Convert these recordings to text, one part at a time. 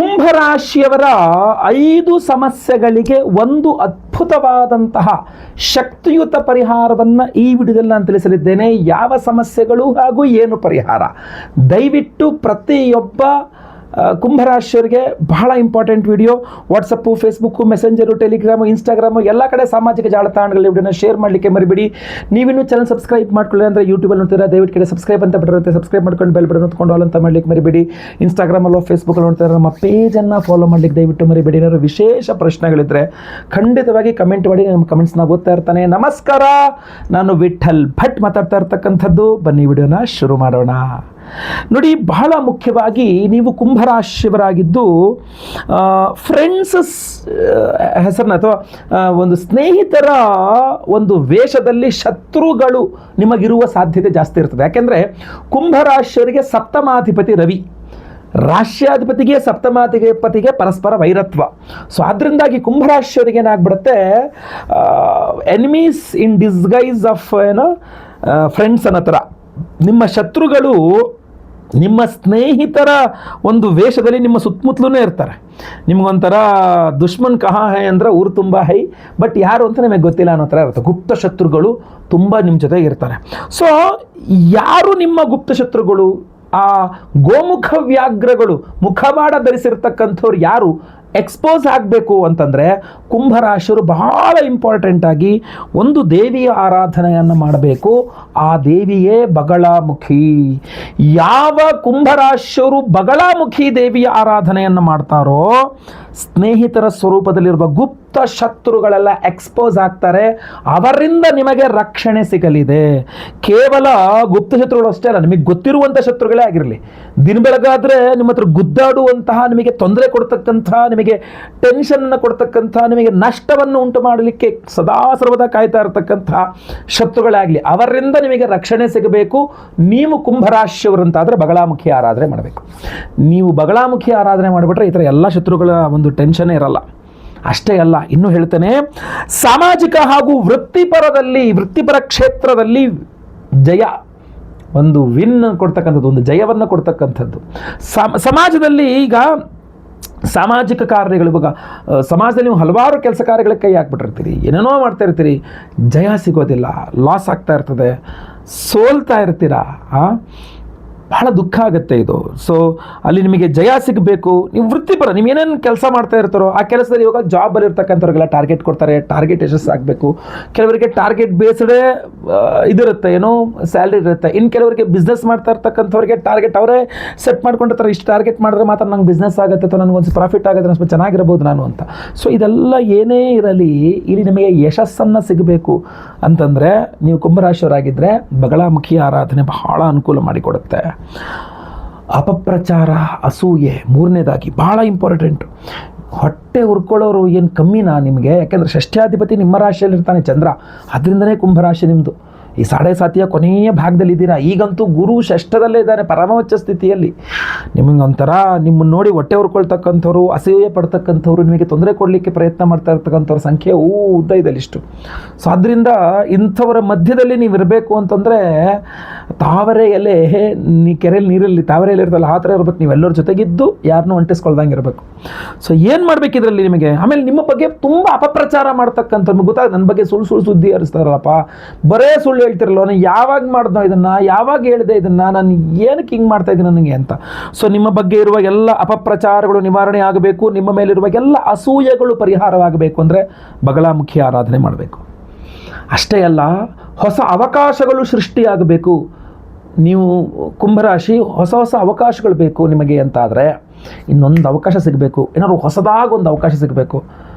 ಕುಂಭರಾಶಿಯವರ 5 ಸಮಸ್ಯೆಗಳಿಗೆ ಒಂದು ಅದ್ಭುತವಾದಂತಹ ಶಕ್ತಿಯುತ ಪರಿಹಾರವನ್ನು ಈ ವಿಡಿಯೋದಲ್ಲಿ ನಾನು ತಿಳಿಸಲಿದ್ದೇನೆ. ಯಾವ ಸಮಸ್ಯೆಗಳು ಹಾಗೂ ಏನು ಪರಿಹಾರ, ದಯವಿಟ್ಟು ಪ್ರತಿಯೊಬ್ಬ ಕುಂಭರಾಶಿಯವರಿಗೆ ಬಹಳ important video. WhatsApp, Facebook, messenger, Telegram, Instagram ಎಲ್ಲ ಕಡೆ ಸಾಮಾಜಿಕ ಜಾಲತಾಣಗಳಲ್ಲಿ ವಿಡಿಯೋನ ಶೇರ್ ಮಾಡಲಿಕ್ಕೆ ಮರಿಬೇಡಿ. ನೀವಿನ್ನೂ ಚಾನಲ್ ಸಬ್ಸ್ಕ್ರೈಬ್ ಮಾಡ್ಕೊಳ್ಳಿ ಅಂದರೆ ಯೂಟ್ಯೂಬಲ್ಲಿ ನೋಡ್ತೀರಾ, ದಯವಿಟ್ಟು ಕಡೆ ಸಬ್ಸ್ಕ್ರೈಬ್ ಅಂತ ಬರುತ್ತೆ, ಸಬ್ಸ್ಕ್ರೈಬ್ ಮಾಡ್ಕೊಂಡು ಬೆಲ್ ಬಟನ್ ಹೊತ್ಕೊಂಡು ಆಲ್ ಅಂತ ಮಾಡಲಿಕ್ಕೆ ಮರಿಬೇಡಿ. ಇನ್ಸ್ಟಾಗ್ರಾಮಲ್ಲೋ ಫೇಸ್ಬುಕ್ಕಲ್ಲಿ ನೋಡ್ತಾರೆ, ನಮ್ಮ ಪೇಜನ್ನು ಫಾಲೋ ಮಾಡಲಿಕ್ಕೆ ದಯವಿಟ್ಟು ಮರಿಬೇಡಿ. ಏನಾದರೂ ವಿಶೇಷ ಪ್ರಶ್ನೆಗಳಿದ್ದರೆ ಖಂಡಿತವಾಗಿ ಕಮೆಂಟ್ ಮಾಡಿ, ನಮ್ಮ ಕಮೆಂಟ್ಸ್ನ ಓದ್ತಾ ಇರ್ತಾನೆ. ನಮಸ್ಕಾರ, ನಾನು ವಿಠಲ್ ಭಟ್ ಮಾತಾಡ್ತಾ ಇರ್ತಕ್ಕಂಥದ್ದು. ಬನ್ನಿ ವಿಡಿಯೋನ ಶುರು ಮಾಡೋಣ. ನೋಡಿ, ಬಹಳ ಮುಖ್ಯವಾಗಿ ನೀವು ಕುಂಭರಾಶಿಯವರಾಗಿದ್ದು ಫ್ರೆಂಡ್ಸ್ ಹೆಸರನ್ನ ಅಥವಾ ಒಂದು ಸ್ನೇಹಿತರ ಒಂದು ವೇಷದಲ್ಲಿ ಶತ್ರುಗಳು ನಿಮಗಿರುವ ಸಾಧ್ಯತೆ ಜಾಸ್ತಿ ಇರ್ತದೆ. ಯಾಕೆಂದರೆ ಕುಂಭರಾಶಿಯವರಿಗೆ ಸಪ್ತಮಾಧಿಪತಿ ರವಿ, ರಾಶ್ಯಾಧಿಪತಿಗೆ ಸಪ್ತಮಾಧಿಪತಿಗೆ ಪರಸ್ಪರ ವೈರತ್ವ. ಸೊ ಅದರಿಂದಾಗಿ ಕುಂಭರಾಶಿಯವರಿಗೆ ಏನಾಗ್ಬಿಡುತ್ತೆ, enemies in disguise of friends ಅನ್ನೋ ಥರ ನಿಮ್ಮ ಶತ್ರುಗಳು ನಿಮ್ಮ ಸ್ನೇಹಿತರ ಒಂದು ವೇಷದಲ್ಲಿ ನಿಮ್ಮ ಸುತ್ತಮುತ್ತಲೂ ಇರ್ತಾರೆ. ನಿಮಗೊಂಥರ ದುಶ್ಮನ್ ಕಹಾ ಹೈ ಅಂದರೆ ಊರು ತುಂಬ ಹೈ, ಬಟ್ ಯಾರು ಅಂತ ನಿಮಗೆ ಗೊತ್ತಿಲ್ಲ ಅನ್ನೋ ಥರ ಇರುತ್ತೆ. ಗುಪ್ತ ಶತ್ರುಗಳು ತುಂಬ ನಿಮ್ಮ ಜೊತೆಗೆ ಇರ್ತಾರೆ. ಸೊ ಯಾರು ನಿಮ್ಮ ಗುಪ್ತ ಶತ್ರುಗಳು? ಆ ಗೋಮುಖ ವ್ಯಾಘ್ರಗಳು, ಮುಖವಾಡ ಧರಿಸಿರ್ತಕ್ಕಂಥವ್ರು ಯಾರು ಎಕ್ಸ್ಪೋಸ್ ಆಗಬೇಕು ಅಂತಂದರೆ ಕುಂಭರಾಶಿಯವರು ಬಹಳ ಇಂಪಾರ್ಟೆಂಟಾಗಿ ಒಂದು ದೇವಿಯ ಆರಾಧನೆಯನ್ನು ಮಾಡಬೇಕು. ಆ ದೇವಿಯೇ ಬಗಳಾಮುಖಿ. ಯಾವ ಕುಂಭರಾಶಿಯವರು ಬಗಳಾಮುಖಿ ದೇವಿಯ ಆರಾಧನೆಯನ್ನು ಮಾಡ್ತಾರೋ ಸ್ನೇಹಿತರ ಸ್ವರೂಪದಲ್ಲಿರುವ ಗುಪ್ತ ಶತ್ರುಗಳೆಲ್ಲ ಎಕ್ಸ್ಪೋಸ್ ಆಗ್ತಾರೆ. ಅವರಿಂದ ನಿಮಗೆ ರಕ್ಷಣೆ ಸಿಗಲಿದೆ. ಕೇವಲ ಗುಪ್ತ ಶತ್ರುಗಳು ಅಷ್ಟೇ ಅಲ್ಲ, ನಿಮಗೆ ಗೊತ್ತಿರುವಂಥ ಶತ್ರುಗಳೇ ಆಗಿರಲಿ. ದಿನ ಬೆಳಗಾದರೆ ನಿಮ್ಮ ಹತ್ರ ಗುದ್ದಾಡುವಂತಹ, ನಿಮಗೆ ತೊಂದರೆ ಕೊಡ್ತಕ್ಕಂತಹ, ನಿಮಗೆ ಟೆನ್ಷನ್ನ ಕೊಡ್ತಕ್ಕಂಥ, ನಿಮಗೆ ನಷ್ಟವನ್ನು ಉಂಟು ಮಾಡಲಿಕ್ಕೆ ಸದಾ ಸರ್ವದಾ ಕಾಯ್ತಾ ಇರತಕ್ಕಂತಹ ಶತ್ರುಗಳಾಗಲಿ, ಅವರಿಂದ ನಿಮಗೆ ರಕ್ಷಣೆ ಸಿಗಬೇಕು. ನೀವು ಕುಂಭರಾಶಿಯವರಂತಾದರೆ ಬಗಳಾಮುಖಿ ಆರಾಧನೆ ಮಾಡಬೇಕು. ನೀವು ಬಗಳಾಮುಖಿ ಆರಾಧನೆ ಮಾಡಿಬಿಟ್ರೆ ಈ ಥರ ಎಲ್ಲ ಶತ್ರುಗಳ ಒಂದು ಟೆನ್ಷನ್ನೇ ಇರಲ್ಲ. ಅಷ್ಟೇ ಅಲ್ಲ, ಇನ್ನೂ ಹೇಳ್ತೇನೆ, ಸಾಮಾಜಿಕ ಹಾಗೂ ವೃತ್ತಿಪರ ಕ್ಷೇತ್ರದಲ್ಲಿ ಜಯ, ಒಂದು ವಿನ್ ಕೊಡ್ತಕ್ಕಂಥದ್ದು, ಒಂದು ಜಯವನ್ನು ಕೊಡ್ತಕ್ಕಂಥದ್ದು. ಸಮಾಜದಲ್ಲಿ ಈಗ ಸಾಮಾಜಿಕ ಕಾರ್ಯಗಳು, ಇವಾಗ ಸಮಾಜದಲ್ಲಿ ನೀವು ಹಲವಾರು ಕೆಲಸ ಕಾರ್ಯಗಳಿಗೆ ಕೈ ಹಾಕ್ಬಿಟ್ಟಿರ್ತೀರಿ, ಏನೇನೋ ಮಾಡ್ತಾ ಇರ್ತೀರಿ, ಜಯ ಸಿಗೋದಿಲ್ಲ, ಲಾಸ್ ಆಗ್ತಾ ಇರ್ತದೆ, ಸೋಲ್ತಾ ಇರ್ತೀರಾ. ಬಹಳ ದುಃಖ ಆಗುತ್ತೆ ಇದು. ಸೊ ಅಲ್ಲಿ ನಿಮಗೆ ಜಯ ಸಿಗಬೇಕು. ನೀವು ವೃತ್ತಿಪರ, ನೀವು ಏನೇನು ಕೆಲಸ ಮಾಡ್ತಾ ಇರ್ತಾರೋ ಆ ಕೆಲಸದಲ್ಲಿ ಇವಾಗ ಜಾಬಲ್ಲಿ ಇರ್ತಕ್ಕಂಥವ್ರಿಗೆಲ್ಲ ಟಾರ್ಗೆಟ್ ಕೊಡ್ತಾರೆ, ಟಾರ್ಗೆಟ್ ಯಶಸ್ಸು ಆಗಬೇಕು. ಕೆಲವರಿಗೆ ಟಾರ್ಗೆಟ್ ಬೇಸ್ಡೇ ಇದಿರುತ್ತೆ, ಏನೋ ಸ್ಯಾಲ್ರಿ ಇರುತ್ತೆ. ಇನ್ನು ಕೆಲವರಿಗೆ ಬಿಸ್ನೆಸ್ ಮಾಡ್ತಾ ಇರ್ತಕ್ಕಂಥವ್ರಿಗೆ ಟಾರ್ಗೆಟ್ ಅವರೇ ಸೆಟ್ ಮಾಡ್ಕೊಂಡಿರ್ತಾರೆ, ಇಷ್ಟು ಟಾರ್ಗೆಟ್ ಮಾಡಿದ್ರೆ ಮಾತ್ರ ನಂಗೆ ಬಿಸ್ನೆಸ್ ಆಗುತ್ತೆ ಅಥವಾ ನನಗೊಂದು ಪ್ರಾಫಿಟ್ ಆಗುತ್ತೆ, ಸ್ವಲ್ಪ ಚೆನ್ನಾಗಿರ್ಬೋದು ನಾನು ಅಂತ. ಸೊ ಇದೆಲ್ಲ ಏನೇ ಇರಲಿ, ಇಲ್ಲಿ ನಿಮಗೆ ಯಶಸ್ಸನ್ನು ಸಿಗಬೇಕು ಅಂತಂದರೆ ನೀವು ಕುಂಭರಾಶಿಯವರಾಗಿದ್ದರೆ ಬಗಳಾಮುಖಿ ಆರಾಧನೆ ಬಹಳ ಅನುಕೂಲ ಮಾಡಿಕೊಡುತ್ತೆ. ಅಪಪ್ರಚಾರ, ಅಸೂಯೆ ಮೂರನೇದಾಗಿ ಬಹಳ ಇಂಪಾರ್ಟೆಂಟು. ಹೊಟ್ಟೆ ಹುರ್ಕೊಳ್ಳೋರು ಏನು ಕಮ್ಮಿನಾ ನಿಮಗೆ? ಯಾಕೆಂದರೆ ಷಷ್ಠ್ಯಾಧಿಪತಿ ನಿಮ್ಮ ರಾಶಿಯಲ್ಲಿರ್ತಾನೆ ಚಂದ್ರ, ಅದರಿಂದನೇ ಕುಂಭರಾಶಿ ನಿಮ್ಮದು. ಈ ಸಾಡೆ ಸಾತಿಯ ಕೊನೆಯ ಭಾಗದಲ್ಲಿದ್ದೀರಾ. ಈಗಂತೂ ಗುರು ಷಷ್ಠದಲ್ಲೇ ಇದ್ದಾನೆ, ಪರಮೋಚ್ಚ ಸ್ಥಿತಿಯಲ್ಲಿ. ನಿಮಗೊಂಥರ ನಿಮ್ಮನ್ನು ನೋಡಿ ಹೊಟ್ಟೆ ಹುರ್ಕೊಳ್ತಕ್ಕಂಥವ್ರು, ಅಸೂಯೆ ಪಡ್ತಕ್ಕಂಥವ್ರು, ನಿಮಗೆ ತೊಂದರೆ ಕೊಡಲಿಕ್ಕೆ ಪ್ರಯತ್ನ ಮಾಡ್ತಾ ಇರ್ತಕ್ಕಂಥವ್ರ ಸಂಖ್ಯೆ ಉದ್ದ ಇದೆ ಲಿಸ್ಟು. ಸೊ ಆದ್ದರಿಂದ ಇಂಥವರ ಮಧ್ಯದಲ್ಲಿ ನೀವು ಇರಬೇಕು ಅಂತಂದರೆ ತಾವರೆ ಎಲೆ, ಕೆರೆಯಲ್ಲಿ ನೀರಲ್ಲಿ ತಾವರೆ ಎಲೆ ಇರ್ತಲ್ಲ, ಆ ಥರ ಇರ್ಬೇಕು. ನೀವೆಲ್ಲರ ಜೊತೆಗಿದ್ದು ಯಾರನ್ನೂ ಅಂಟಿಸ್ಕೊಳ್ದಂಗೆ ಇರಬೇಕು. ಸೊ ಏನು ಮಾಡಬೇಕು ಇದರಲ್ಲಿ ನಿಮಗೆ? ಆಮೇಲೆ ನಿಮ್ಮ ಬಗ್ಗೆ ತುಂಬ ಅಪಪ್ರಚಾರ ಮಾಡ್ತಕ್ಕಂಥ, ನಿಮ್ಗೆ ಗೊತ್ತಾಗ ನನ್ನ ಬಗ್ಗೆ ಸುಳ್ಳು ಸುದ್ದಿ ಹರಿಸ್ತಾರಲ್ಲಪ್ಪ, ಬರೇ ಸುಳ್ಳು ಹೇಳ್ತಿರಲ್ಲ, ನಾನು ಯಾವಾಗ ಮಾಡ್ದೋ ಇದನ್ನು, ಯಾವಾಗ ಹೇಳಿದೆ ಇದನ್ನು, ನಾನು ಏನಕ್ಕೆ ಹಿಂಗೆ ಮಾಡ್ತಾ ಇದ್ದೀನಿ ನನಗೆ ಅಂತ. ಸೊ ನಿಮ್ಮ ಬಗ್ಗೆ ಇರುವ ಎಲ್ಲ ಅಪಪ್ರಚಾರಗಳು ನಿವಾರಣೆ ಆಗಬೇಕು. ನಿಮ್ಮ ಮೇಲಿರುವ ಎಲ್ಲ ಅಸೂಯೆಗಳು ಪರಿಹಾರವಾಗಬೇಕು ಅಂದರೆ ಬಗಳಾಮುಖಿ ಆರಾಧನೆ ಮಾಡಬೇಕು. ಅಷ್ಟೇ ಅಲ್ಲ, ಹೊಸ ಅವಕಾಶಗಳು ಸೃಷ್ಟಿಯಾಗಬೇಕು. ನೀವು ಕುಂಭರಾಶಿ, ಹೊಸ ಹೊಸ ಅವಕಾಶಗಳು ಬೇಕು ನಿಮಗೆ ಅಂತಾದರೆ, ಇನ್ನೊಂದು ಅವಕಾಶ ಸಿಗಬೇಕು, ಏನಾದ್ರು ಹೊಸದಾಗಿ ಒಂದು ಅವಕಾಶ ಸಿಗಬೇಕು,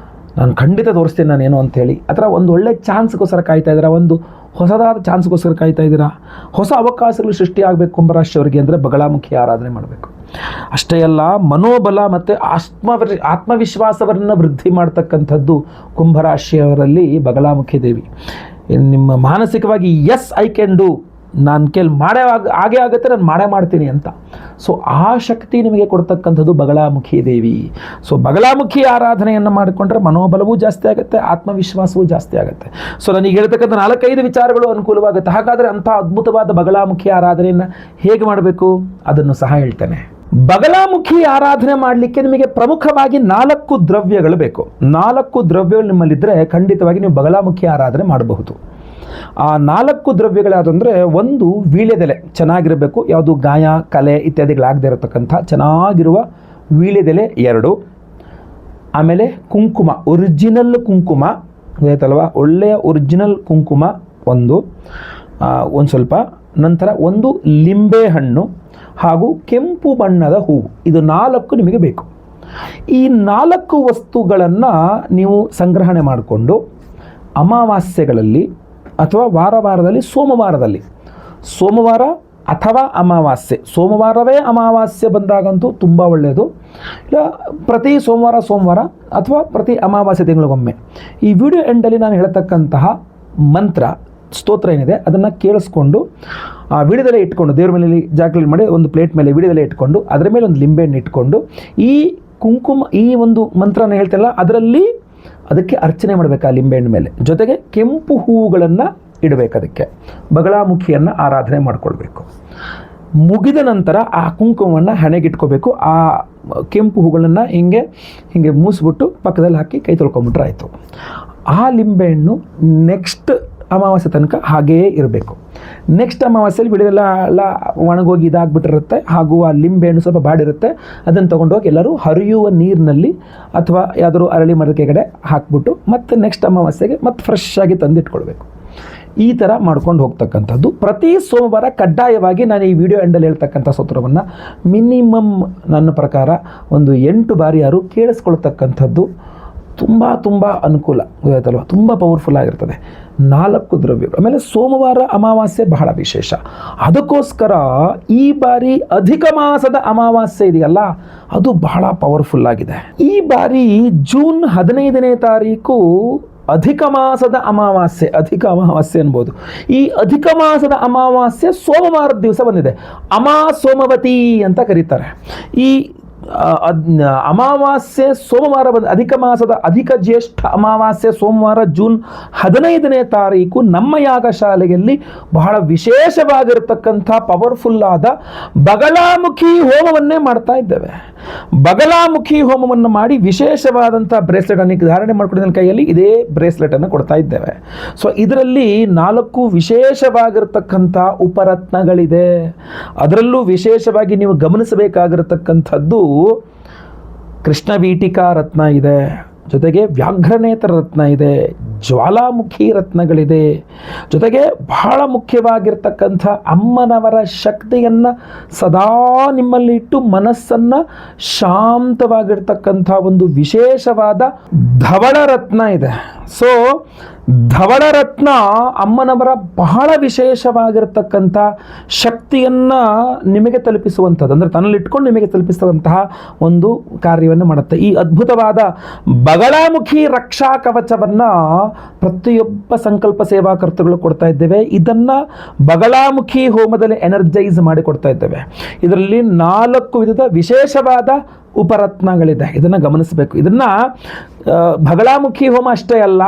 ನಾನು ಖಂಡಿತ ತೋರಿಸ್ತೀನಿ ನಾನೇನು ಅಂಥೇಳಿ. ಆ ಥರ ಒಂದು ಒಳ್ಳೆ ಚಾನ್ಸ್ಗೋಸ್ಕರ ಕಾಯ್ತಾ ಇದ್ದೀರಾ, ಒಂದು ಹೊಸದಾದ ಚಾನ್ಸ್ಗೋಸ್ಕರ ಕಾಯ್ತಾ ಇದ್ದೀರಾ, ಹೊಸ ಅವಕಾಶಗಳು ಸೃಷ್ಟಿಯಾಗಬೇಕು ಕುಂಭರಾಶಿಯವರಿಗೆ ಅಂದರೆ ಬಗಳಾಮುಖಿ ಆರಾಧನೆ ಮಾಡಬೇಕು. ಅಷ್ಟೇ ಅಲ್ಲ, ಮನೋಬಲ ಮತ್ತು ಆತ್ಮವಿಶ್ವಾಸವನ್ನು ವೃದ್ಧಿ ಮಾಡ್ತಕ್ಕಂಥದ್ದು ಕುಂಭರಾಶಿಯವರಲ್ಲಿ ಬಗಳಾಮುಖಿ ದೇವಿ. ನಿಮ್ಮ ಮಾನಸಿಕವಾಗಿ ಎಸ್ ಐ ಕ್ಯಾನ್ ಡೂ, ನಾನು ಹಾಗೇ ಆಗುತ್ತೆ, ನಾನು ಮಾಡ್ತೀನಿ ಅಂತ. ಸೊ ಆ ಶಕ್ತಿ ನಿಮಗೆ ಕೊಡ್ತಕ್ಕಂಥದ್ದು ಬಗಳಾಮುಖಿ ದೇವಿ. ಸೊ ಬಗಳಾಮುಖಿ ಆರಾಧನೆಯನ್ನು ಮಾಡಿಕೊಂಡ್ರೆ ಮನೋಬಲವೂ ಜಾಸ್ತಿ ಆಗುತ್ತೆ, ಆತ್ಮವಿಶ್ವಾಸವೂ ಜಾಸ್ತಿ ಆಗುತ್ತೆ. ಸೊ ನನಗೆ ಹೇಳ್ತಕ್ಕಂಥ 4-5 ವಿಚಾರಗಳು ಅನುಕೂಲವಾಗುತ್ತೆ. ಹಾಗಾದರೆ ಅಂಥ ಅದ್ಭುತವಾದ ಬಗಳಾಮುಖಿ ಆರಾಧನೆಯನ್ನು ಹೇಗೆ ಮಾಡಬೇಕು ಅದನ್ನು ಸಹ ಹೇಳ್ತೇನೆ. ಬಗಲಾಮುಖಿ ಆರಾಧನೆ ಮಾಡಲಿಕ್ಕೆ ನಿಮಗೆ ಪ್ರಮುಖವಾಗಿ 4 ದ್ರವ್ಯಗಳು ಬೇಕು. 4 ದ್ರವ್ಯಗಳು ನಿಮ್ಮಲ್ಲಿದ್ದರೆ ಖಂಡಿತವಾಗಿ ನೀವು ಬಗಲಾಮುಖಿ ಆರಾಧನೆ ಮಾಡಬಹುದು. ಆ 4 ದ್ರವ್ಯಗಳಾದಂದರೆ, ಒಂದು ವೀಳ್ಯದೆಲೆ ಚೆನ್ನಾಗಿರಬೇಕು, ಯಾವುದು ಗಾಯ ಕಲೆ ಇತ್ಯಾದಿಗಳಾಗದೇ ಇರತಕ್ಕಂಥ ಚೆನ್ನಾಗಿರುವ ವೀಳ್ಯದೆಲೆ 2. ಆಮೇಲೆ ಕುಂಕುಮ, ಒರಿಜಿನಲ್ ಕುಂಕುಮ ಗೊತ್ತಾಯ್ತಲ್ವ, ಒಳ್ಳೆಯ ಒರಿಜಿನಲ್ ಕುಂಕುಮ ಒಂದು ಸ್ವಲ್ಪ. ನಂತರ ಒಂದು ಲಿಂಬೆ ಹಣ್ಣು ಹಾಗೂ ಕೆಂಪು ಬಣ್ಣದ ಹೂವು. ಇದು 4 ನಿಮಗೆ ಬೇಕು. ಈ 4 ವಸ್ತುಗಳನ್ನು ನೀವು ಸಂಗ್ರಹಣೆ ಮಾಡಿಕೊಂಡು ಅಮಾವಾಸ್ಯೆಗಳಲ್ಲಿ ಅಥವಾ ವಾರದಲ್ಲಿ ಸೋಮವಾರ ಅಥವಾ ಅಮಾವಾಸ್ಯೆ, ಸೋಮವಾರವೇ ಅಮಾವಾಸ್ಯೆ ಬಂದಾಗಂತೂ ತುಂಬ ಒಳ್ಳೆಯದು, ಇಲ್ಲ ಪ್ರತಿ ಸೋಮವಾರ ಅಥವಾ ಪ್ರತಿ ಅಮಾವಾಸ್ಯೆ ತಿಂಗಳಿಗೊಮ್ಮೆ ಈ ವಿಡಿಯೋ ಎಂಡಲ್ಲಿ ನಾನು ಹೇಳ್ತಕ್ಕಂತಹ ಮಂತ್ರ ಸ್ತೋತ್ರ ಏನಿದೆ ಅದನ್ನು ಕೇಳಿಸ್ಕೊಂಡು ಆ ವಿಡಿಯೋದಲ್ಲೇ ಇಟ್ಕೊಂಡು ದೇವ್ರ ಮೇಲೆ ಜಾಗಲಿ ಮಾಡಿ ಒಂದು ಪ್ಲೇಟ್ ಮೇಲೆ ವಿಡಿಯೋದಲ್ಲೇ ಇಟ್ಕೊಂಡು ಅದರ ಮೇಲೆ ಒಂದು ಲಿಂಬೆಹಣ್ಣು ಇಟ್ಕೊಂಡು ಈ ಕುಂಕುಮ ಈ ಒಂದು ಮಂತ್ರನ ಹೇಳ್ತಿಲ್ಲ ಅದರಲ್ಲಿ ಅದಕ್ಕೆ ಅರ್ಚನೆ ಮಾಡಬೇಕು. ಆ ಲಿಂಬೆಹಣ್ಣು ಮೇಲೆ ಜೊತೆಗೆ ಕೆಂಪು ಹೂವುಗಳನ್ನು ಇಡಬೇಕು, ಅದಕ್ಕೆ ಬಗಲಾಮುಖಿಯನ್ನು ಆರಾಧನೆ ಮಾಡಿಕೊಳ್ಬೇಕು. ಮುಗಿದ ನಂತರ ಆ ಕುಂಕುಮವನ್ನು ಹಣೆಗಿಟ್ಕೋಬೇಕು. ಆ ಕೆಂಪು ಹೂಗಳನ್ನು ಹಿಂಗೆ ಮೂಸಿಬಿಟ್ಟು ಪಕ್ಕದಲ್ಲಿ ಹಾಕಿ ಕೈ ತೊಳ್ಕೊಂಬಿಟ್ರೆ ಆಯಿತು. ಆ ಲಿಂಬೆಹಣ್ಣು ನೆಕ್ಸ್ಟ್ ಅಮಾವಾಸ್ಯೆ ತನಕ ಹಾಗೆಯೇ ಇರಬೇಕು. ನೆಕ್ಸ್ಟ್ ಅಮಾವಾಸ್ಯೆಯಲ್ಲಿ ಬಿಡಿದೆಲ್ಲ ಒಣಗೋಗಿ ಇದಾಗ್ಬಿಟ್ಟಿರುತ್ತೆ, ಹಾಗೂ ಆ ಲಿಂಬೆಹಣ್ಣು ಸ್ವಲ್ಪ ಬಾಡಿರುತ್ತೆ. ಅದನ್ನು ತೊಗೊಂಡೋಗಿ ಎಲ್ಲರೂ ಹರಿಯುವ ನೀರಿನಲ್ಲಿ ಅಥವಾ ಯಾವುದಾದ್ರು ಅರಳಿ ಮರದ ಕೆಳಗಡೆ ಹಾಕ್ಬಿಟ್ಟು ಮತ್ತೆ ನೆಕ್ಸ್ಟ್ ಅಮಾವಾಸ್ಯೆಗೆ ಮತ್ತೆ ಫ್ರೆಶ್ ಆಗಿ ತಂದಿಟ್ಕೊಳ್ಬೇಕು. ಈ ಥರ ಮಾಡ್ಕೊಂಡು ಹೋಗ್ತಕ್ಕಂಥದ್ದು. ಪ್ರತಿ ಸೋಮವಾರ ಕಡ್ಡಾಯವಾಗಿ ನಾನು ಈ ವಿಡಿಯೋ ಎಂಡಲ್ಲಿ ಹೇಳ್ತಕ್ಕಂಥ ಸ್ತೋತ್ರವನ್ನು ಮಿನಿಮಮ್ ನನ್ನ ಪ್ರಕಾರ ಒಂದು 8 ಬಾರಿ ಯಾರು ಕೇಳಿಸ್ಕೊಳ್ತಕ್ಕಂಥದ್ದು ತುಂಬ ಅನುಕೂಲ ಗೊತ್ತಾಯ್ತಲ್ವ, ತುಂಬ ಪವರ್ಫುಲ್ ಆಗಿರ್ತದೆ. 4 ದ್ರವ್ಯಗಳು. ಆಮೇಲೆ ಸೋಮವಾರ ಅಮಾವಾಸ್ಯೆ ಬಹಳ ವಿಶೇಷ. ಅದಕ್ಕೋಸ್ಕರ ಈ ಬಾರಿ ಅಧಿಕ ಮಾಸದ ಅಮಾವಾಸ್ಯೆ ಇದೆಯಲ್ಲ ಅದು ಬಹಳ ಪವರ್ಫುಲ್ ಆಗಿದೆ. ಈ ಬಾರಿ ಜೂನ್ 15ನೇ ತಾರೀಕು ಅಧಿಕ ಮಾಸದ ಅಮಾವಾಸ್ಯೆ ಅನ್ಬೋದು. ಈ ಅಧಿಕ ಮಾಸದ ಅಮಾವಾಸ್ಯೆ ಸೋಮವಾರದ ದಿವಸ ಬಂದಿದೆ. ಸೋಮವತಿ ಅಂತ ಕರೀತಾರೆ. ಈ ಅಮಾವಾಸ್ಯೆ ಸೋಮವಾರ ಅಧಿಕ ಮಾಸದ ಅಧಿಕ ಜ್ಯೇಷ್ಠ ಅಮಾವಾಸ್ಯೆ ಸೋಮವಾರ ಜೂನ್ 15ನೇ ತಾರೀಕು ನಮ್ಮ ಯಾಗಶಾಲೆಯಲ್ಲಿ ಬಹಳ ವಿಶೇಷವಾಗಿರತಕ್ಕಂಥ ಪವರ್ಫುಲ್ ಆದ ಬಗಲಾಮುಖಿ ಹೋಮವನ್ನೇ ಮಾಡ್ತಾ ಇದ್ದೇವೆ. ಬಗಲಾಮುಖಿ ಹೋಮವನ್ನು ಮಾಡಿ ವಿಶೇಷವಾದಂಥ ಬ್ರೇಸ್ಲೆಟ್ ಅನ್ನು ಧಾರಣೆ ಮಾಡ್ಕೊಂಡಿದ್ದ ಕೈಯಲ್ಲಿ ಇದೇ ಬ್ರೇಸ್ಲೆಟ್ ಅನ್ನು ಕೊಡ್ತಾ ಇದ್ದೇವೆ. ಸೊ ಇದರಲ್ಲಿ 4 ವಿಶೇಷವಾಗಿರತಕ್ಕಂಥ ಉಪರತ್ನಗಳಿದೆ. ಅದರಲ್ಲೂ ವಿಶೇಷವಾಗಿ ನೀವು ಗಮನಿಸಬೇಕಾಗಿರತಕ್ಕಂಥದ್ದು ಕೃಷ್ಣವೀಟಿಕಾ ರತ್ನ ಇದೆ, ಜೊತೆಗೆ ವ್ಯಾಘ್ರನೇತ್ರ ರತ್ನ ಇದೆ, ಜ್ವಾಲಾಮುಖಿ ರತ್ನಗಳಿದೆ, ಜೊತೆಗೆ ಬಹಳ ಮುಖ್ಯವಾಗಿರ್ತಕ್ಕಂಥ ಅಮ್ಮನವರ ಶಕ್ತಿಯನ್ನು ಸದಾ ನಿಮ್ಮಲ್ಲಿ ಇಟ್ಟು ಮನಸ್ಸನ್ನು ಶಾಂತವಾಗಿರ್ತಕ್ಕಂಥ ಒಂದು ವಿಶೇಷವಾದ ಧವಳ ರತ್ನ ಇದೆ. ಸೊ ಧವಳರತ್ನ ಅಮ್ಮನವರ ಬಹಳ ವಿಶೇಷವಾಗಿರ್ತಕ್ಕಂಥ ಶಕ್ತಿಯನ್ನು ನಿಮಗೆ ತಲುಪಿಸುವಂಥದ್ದು, ಅಂದರೆ ತನ್ನಲ್ಲಿಟ್ಕೊಂಡು ನಿಮಗೆ ತಲುಪಿಸುವಂತಹ ಒಂದು ಕಾರ್ಯವನ್ನು ಮಾಡುತ್ತೆ. ಈ ಅದ್ಭುತವಾದ ಬಗಲಾಮುಖಿ ರಕ್ಷಾ ಕವಚವನ್ನು ಪ್ರತಿಯೊಬ್ಬ ಸಂಕಲ್ಪ ಸೇವಾಕರ್ತಗಳು ಕೊಡ್ತಾ ಇದ್ದೇವೆ. ಇದನ್ನು ಬಗಲಾಮುಖಿ ಹೋಮದಲ್ಲಿ ಎನರ್ಜೈಸ್ ಮಾಡಿ ಕೊಡ್ತಾ ಇದ್ದೇವೆ. ಇದರಲ್ಲಿ 4 ವಿಧದ ವಿಶೇಷವಾದ ಉಪರತ್ನಗಳಿದೆ, ಇದನ್ನು ಗಮನಿಸಬೇಕು. ಇದನ್ನು ಬಗಲಾಮುಖಿ ಹೋಮ ಅಷ್ಟೇ ಅಲ್ಲ,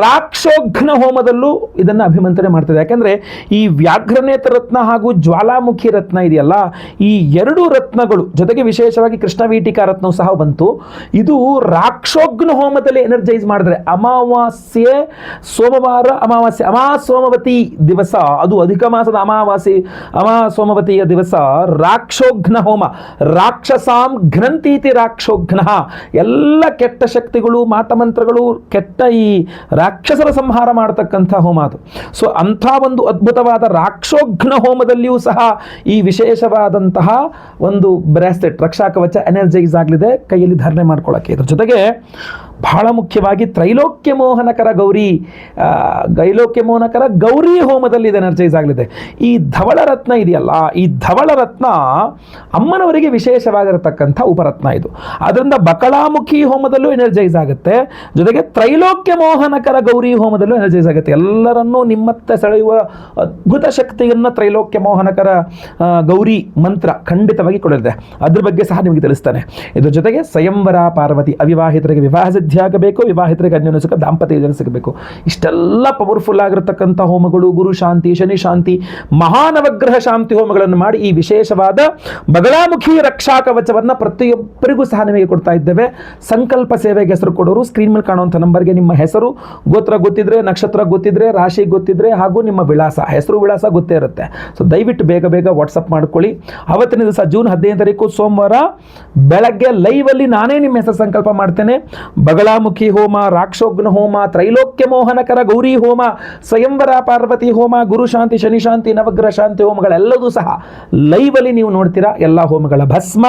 ರಾಕ್ಷೋಘ್ನ ಹೋಮದಲ್ಲೂ ಇದನ್ನು ಅಭಿಮಂತ್ರಣೆ ಮಾಡ್ತದೆ. ಯಾಕೆಂದರೆ ಈ ವ್ಯಾಘ್ರನೇತ್ರ ರತ್ನ ಹಾಗೂ ಜ್ವಾಲಾಮುಖಿ ರತ್ನ ಇದೆಯಲ್ಲ, ಈ 2 ರತ್ನಗಳು ಜೊತೆಗೆ ವಿಶೇಷವಾಗಿ ಕೃಷ್ಣವೀಟಿಕಾ ರತ್ನವು ಸಹ ಬಂತು. ಇದು ರಾಕ್ಷೋಘ್ನ ಹೋಮದಲ್ಲಿ ಎನರ್ಜೈಸ್ ಮಾಡಿದ್ರೆ ಅಮಾವಾಸ್ಯೆ ಸೋಮವಾರ ಅಮಾವಾಸ್ಯೆ ಸೋಮವತಿ ದಿವಸ, ಅದು ಅಧಿಕ ಮಾಸದ ಅಮಾವಾಸ್ಯೆ ಸೋಮವತಿಯ ದಿವಸ ರಾಕ್ಷೋಘ್ನ ಹೋಮ, ರಾಕ್ಷಸಾಂ ಘ್ನಂತೀತಿ ರಾಕ್ಷೋಘ್ನ, ಎಲ್ಲ ಕೆಟ್ಟ ಶಕ್ತಿಗಳು ಮಾಟಮಂತ್ರಗಳು ಕೆಟ್ಟ ಈ ರಾಕ್ಷಸರ ಸಂಹಾರ ಮಾಡತಕ್ಕಂಥ ಹೋಮ ಅದು. ಸೊ ಅಂಥ ಒಂದು ಅದ್ಭುತವಾದ ರಾಕ್ಷೋಘ್ನ ಹೋಮದಲ್ಲಿಯೂ ಸಹ ಈ ವಿಶೇಷವಾದಂತಹ ಒಂದು ಬ್ರಾಸ್ಲೆಟ್ ರಕ್ಷಾ ಕವಚ ಎನರ್ಜೈಸ್ ಆಗಲಿದೆ, ಕೈಯಲ್ಲಿ ಧಾರಣೆ ಮಾಡ್ಕೊಳ್ಳೋಕ್ಕೆ. ಇದ್ರ ಜೊತೆಗೆ ಬಹಳ ಮುಖ್ಯವಾಗಿ ತ್ರೈಲೋಕ್ಯ ಮೋಹನಕರ ಗೌರಿ ಹೋಮದಲ್ಲಿ ಇದು ಎನರ್ಜೈಸ್ ಆಗಲಿದೆ. ಈ ಧವಳ ರತ್ನ ಇದೆಯಲ್ಲ, ಈ ಧವಳ ರತ್ನ ಅಮ್ಮನವರಿಗೆ ವಿಶೇಷವಾಗಿರತಕ್ಕಂಥ ಉಪರತ್ನ ಇದು. ಅದರಿಂದ ಬಕಲಾಮುಖಿ ಹೋಮದಲ್ಲೂ ಎನರ್ಜೈಸ್ ಆಗುತ್ತೆ, ಜೊತೆಗೆ ತ್ರೈಲೋಕ್ಯ ಮೋಹನಕರ ಗೌರಿ ಹೋಮದಲ್ಲೂ ಎನರ್ಜೈಸ್ ಆಗುತ್ತೆ. ಎಲ್ಲರನ್ನೂ ನಿಮ್ಮತ್ತ ಸೆಳೆಯುವ ಅದ್ಭುತ ಶಕ್ತಿಯನ್ನು ತ್ರೈಲೋಕ್ಯ ಮೋಹನಕರ ಗೌರಿ ಮಂತ್ರ ಖಂಡಿತವಾಗಿ ಕೊಡಲಿದೆ. ಅದ್ರ ಬಗ್ಗೆ ಸಹ ನಿಮಗೆ ತಿಳಿಸ್ತಾನೆ. ಇದ್ರ ಜೊತೆಗೆ ಸ್ವಯಂವರ ಪಾರ್ವತಿ, ಅವಿವಾಹಿತರಿಗೆ ವಿವಾಹ ಅಭಿವೃದ್ಧಿ ಆಗಬೇಕು, ವಿವಾಹಿತರಿಗೆ ಅನ್ಯೋನ್ಯ ಸುಖ, ದಾಂಪತ್ಯ ಯೋಜನೆ ಸಿಗಬೇಕು. ಇಷ್ಟೆಲ್ಲ ಪವರ್ಫುಲ್ ಆಗಿರತಕ್ಕಂಥ ಹೋಮಗಳು, ಗುರು ಶಾಂತಿ, ಶನಿ ಶಾಂತಿ, ಮಹಾನವಗ್ರಹ ಶಾಂತಿ ಹೋಮಗಳನ್ನು ಮಾಡಿ ಈ ವಿಶೇಷವಾದ ಬಗಳಾಮುಖಿ ರಕ್ಷಾ ಕವಚವನ್ನು ಪ್ರತಿಯೊಬ್ಬರಿಗೂ ಸಹ ನಿಮಗೆ ಕೊಡ್ತಾ ಇದ್ದೇವೆ. ಸಂಕಲ್ಪ ಸೇವೆಗೆ ಹೆಸರು ಕೊಡೋರು ಸ್ಕ್ರೀನ್ ಮೇಲೆ ಕಾಣುವಂಥ ನಂಬರ್ಗೆ ನಿಮ್ಮ ಹೆಸರು, ಗೋತ್ರ ಗೊತ್ತಿದ್ರೆ, ನಕ್ಷತ್ರ ಗೊತ್ತಿದ್ರೆ, ರಾಶಿ ಗೊತ್ತಿದ್ರೆ ಹಾಗೂ ನಿಮ್ಮ ವಿಳಾಸ, ಹೆಸರು ವಿಳಾಸ ಗೊತ್ತೇ ಇರುತ್ತೆ. ಸೊ ದಯವಿಟ್ಟು ಬೇಗ ಬೇಗ ವಾಟ್ಸಪ್ ಮಾಡ್ಕೊಳ್ಳಿ. ಅವತ್ತಿನ ದಿವಸ ಜೂನ್ 15 ತಾರೀಕು ಸೋಮವಾರ ಬೆಳಗ್ಗೆ ಲೈವಲ್ಲಿ ನಾನೇ ನಿಮ್ಮ ಹೆಸರು ಸಂಕಲ್ಪ ಮಾಡ್ತೇನೆ. ಬಗಳಾಮುಖಿ ಹೋಮ, ರಾಕ್ಷೋಗ್ನ ಹೋಮ, ತ್ರೈಲೋಕ್ಯ ಮೋಹನಕರ ಗೌರಿ ಹೋಮ, ಸ್ವಯಂವರ ಪಾರ್ವತಿ ಹೋಮ, ಗುರು ಶಾಂತಿ, ಶನಿ ಶಾಂತಿ, ನವಗ್ರಹ ಶಾಂತಿ ಹೋಮಗಳೆಲ್ಲದೂ ಸಹ ಲೈವಲ್ಲಿ ನೀವು ನೋಡ್ತೀರಾ. ಎಲ್ಲ ಹೋಮಗಳ ಭಸ್ಮ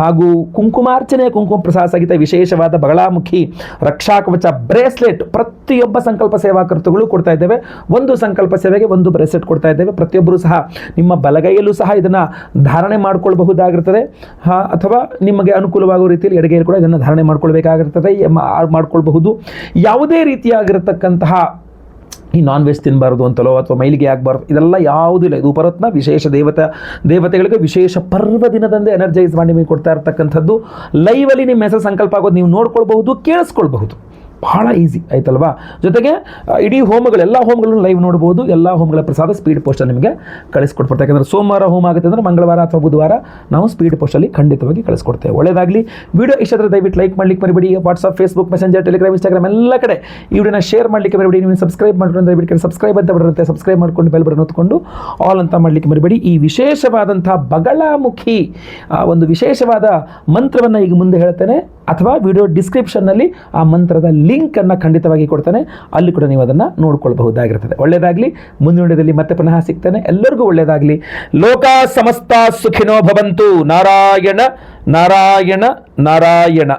ಹಾಗೂ ಕುಂಕುಮಾರ್ಚನೆ, ಕುಂಕುಮ ಪ್ರಸಾದ ಸಹಿತ ವಿಶೇಷವಾದ ಬಗಳಾಮುಖಿ ರಕ್ಷಾ ಕವಚ ಬ್ರೇಸ್ಲೆಟ್ ಪ್ರತಿಯೊಬ್ಬ ಸಂಕಲ್ಪ ಸೇವಾಕರ್ತಗಳು ಕೊಡ್ತಾ ಇದ್ದೇವೆ. ಒಂದು ಸಂಕಲ್ಪ ಸೇವೆಗೆ ಒಂದು ಬ್ರೇಸ್ಲೆಟ್ ಕೊಡ್ತಾ ಇದ್ದೇವೆ. ಪ್ರತಿಯೊಬ್ಬರು ಸಹ ನಿಮ್ಮ ಬಲಗೈಯಲ್ಲೂ ಸಹ ಇದನ್ನು ಧಾರಣೆ ಮಾಡಿಕೊಳ್ಳಬಹುದಾಗಿರ್ತದೆ, ಅಥವಾ ನಿಮಗೆ ಅನುಕೂಲವಾಗುವ ರೀತಿಯಲ್ಲಿ ಎಡಗೈಯಲ್ಲಿ ಕೂಡ ಇದನ್ನು ಧಾರಣೆ ಮಾಡ್ಕೊಳ್ಬೇಕಾಗಿರ್ತದೆ, ಮಾಡ್ಕೊಳ್ಬಹುದು. ಯಾವುದೇ ರೀತಿಯಾಗಿರತಕ್ಕಂತಹ ಈ ನಾನ್ ವೆಜ್ ತಿನ್ನಬಾರ್ದು ಅಂತಲೋ ಅಥವಾ ಮೈಲಿಗೆ ಆಗಬಾರ್ದು, ಇದೆಲ್ಲ ಯಾವುದೂ ಇಲ್ಲ. ಇದು ಉಪರತ್ನ ವಿಶೇಷ ದೇವತೆಗಳಿಗೆ ವಿಶೇಷ ಪರ್ವ ದಿನದಂದೇ ಎನರ್ಜೈಸ್ ಮಾಡಿ ನಿಮಗೆ ಕೊಡ್ತಾ ಇರ್ತಕ್ಕಂಥದ್ದು. ಲೈವಲ್ಲಿ ನಿಮ್ಮ ಹೆಸರು ಸಂಕಲ್ಪ ಆಗೋದು ನೀವು ನೋಡ್ಕೊಳ್ಬಹುದು, ಕೇಳಿಸ್ಕೊಳ್ಬಹುದು. ಬಹಳ ಈಸಿ ಆಯ್ತಲ್ವಾ. ಜೊತೆಗೆ ಇಡೀ ಎಲ್ಲ ಹೋಮಗಳನ್ನು ಲೈವ್ ನೋಡ್ಬೋದು. ಎಲ್ಲ ಹೋಮಗಳ ಪ್ರಸಾದ ಸ್ಪೀಡ್ ಪೋಸ್ಟಲ್ಲಿ ನಿಮಗೆ ಕಳಿಸ್ಕೊಡ್ತಾರೆ. ಯಾಕಂದರೆ ಸೋಮವಾರ ಹೋಮ ಆಗುತ್ತೆ ಅಂದರೆ ಮಂಗಳವಾರ ಅಥವಾ ಬುಧವಾರ ನಾವು ಸ್ಪೀಡ್ ಪೋಸ್ಟಲ್ಲಿ ಖಂಡಿತವಾಗಿ ಕಳಿಸ್ಕೊಡ್ತೇವೆ. ಒಳ್ಳೆಯದಾಗಲಿ. ವಿಡಿಯೋ ಇಷ್ಟ ಆದರೆ ದಯವಿಟ್ಟು ಲೈಕ್ ಮಾಡಲಿಕ್ಕೆ ಮರಿಬೇಡಿ. WhatsApp, Facebook, messenger, Telegram, Instagram ಎಲ್ಲ ಕಡೆ ಈ ವಿಡಿಯೋನ ಶೇರ್ ಮಾಡಲಿಕ್ಕೆ ಮರಿಬೇಡಿ. ನೀವು ಸಬ್ಸ್ಕ್ರೈಬ್ ಮಾಡಿಕೊಂಡು ದಯವಿಟ್ಟು ಸಬ್ಸ್ಕ್ರೈಬ್ ಅಂತ ಬರುತ್ತೆ, ಸಬ್ಸ್ಕ್ರೈಬ್ ಮಾಡ್ಕೊಂಡು ಬೆಲ್ ಬಟನ್ ಹೊತ್ಕೊಂಡು ಆಲ್ ಅಂತ ಮಾಡಲಿಕ್ಕೆ ಮರಿಬೇಡಿ. ಈ ವಿಶೇಷವಾದಂಥ ಬಗಳಾಮುಖಿ ಒಂದು ವಿಶೇಷವಾದ ಮಂತ್ರವನ್ನು ಈಗ ಮುಂದೆ ಹೇಳ್ತೇನೆ, ಅಥವಾ ವಿಡಿಯೋ ಡಿಸ್ಕ್ರಿಪ್ಷನ್ನಲ್ಲಿ ಆ ಮಂತ್ರದ ಲಿಂಕನ್ನು ಖಂಡಿತವಾಗಿ ಕೊಡ್ತಾನೆ, ಅಲ್ಲಿ ಕೂಡ ನೀವು ಅದನ್ನು ನೋಡ್ಕೊಳ್ಬಹುದಾಗಿರ್ತದೆ. ಒಳ್ಳೆಯದಾಗಲಿ. ಮುಂದಿನ ವಿಡಿಯೋದಲ್ಲಿ ಮತ್ತೆ ಪುನಃ ಸಿಗ್ತಾನೆ. ಎಲ್ಲರಿಗೂ ಒಳ್ಳೆಯದಾಗಲಿ. ಲೋಕ ಸಮಸ್ತ ಸುಖಿನೋ ಭವಂತು. ನಾರಾಯಣ ನಾರಾಯಣ ನಾರಾಯಣ.